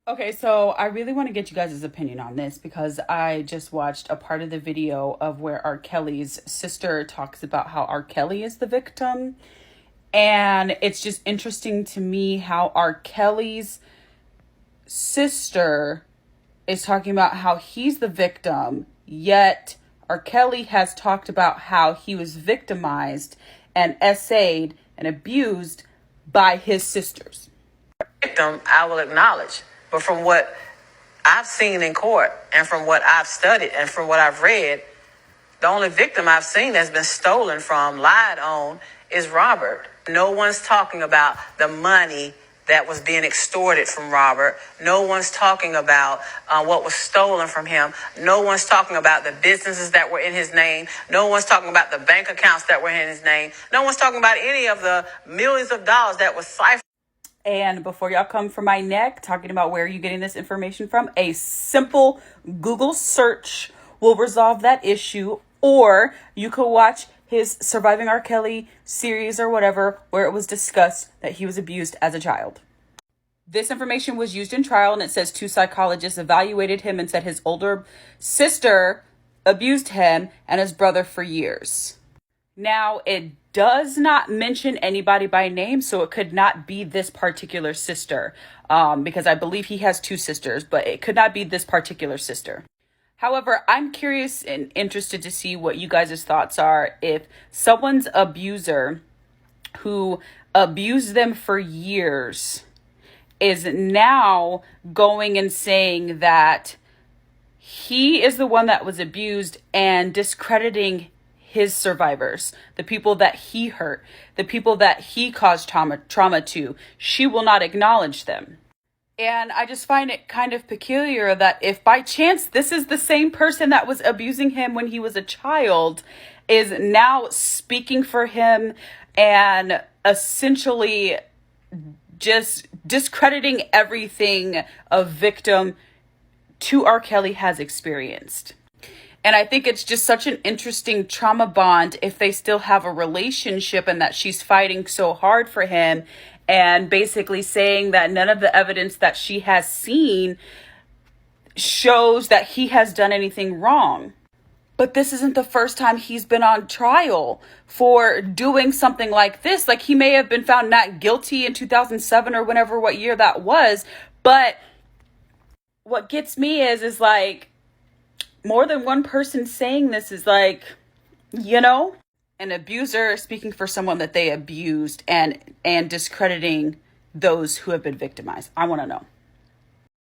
Okay, so I really want to get you guys' opinion on this because I just watched a part of the video of where R. Kelly's sister talks about how R. Kelly is the victim. And it's just interesting to me how R. Kelly's sister is talking about how he's the victim, yet R. Kelly has talked about how he was victimized and essayed and abused by his sisters. Victim, I will acknowledge. But from what I've seen in court and from what I've studied and from what I've read, the only victim I've seen that's been stolen from, lied on, is Robert. No one's talking about the money that was being extorted from Robert. No one's talking about what was stolen from him. No one's talking about the businesses that were in his name. No one's talking about the bank accounts that were in his name. No one's talking about any of the millions of dollars that was siphoned. And before y'all come for my neck talking about where you're getting this information from, a simple Google search will resolve that issue. Or you could watch his Surviving R. Kelly series or whatever, where it was discussed that he was abused as a child. This information was used in trial, and it says 2 psychologists evaluated him and said his older sister abused him and his brother for years. Now, it does not mention anybody by name, so it could not be this particular sister, because I believe he has 2 sisters, but it could not be this particular sister. However, I'm curious and interested to see what you guys' thoughts are if someone's abuser who abused them for years is now going and saying that he is the one that was abused and discrediting his survivors, the people that he hurt, the people that he caused trauma to. She will not acknowledge them. And I just find it kind of peculiar that if by chance this is the same person that was abusing him when he was a child, is now speaking for him and essentially just discrediting everything a victim to R. Kelly has experienced. And I think it's just such an interesting trauma bond if they still have a relationship and that she's fighting so hard for him and basically saying that none of the evidence that she has seen shows that he has done anything wrong. But this isn't the first time he's been on trial for doing something like this. Like, he may have been found not guilty in 2007 or whenever, what year that was. But what gets me is like, more than one person saying this is like, an abuser speaking for someone that they abused and discrediting those who have been victimized. I want to know.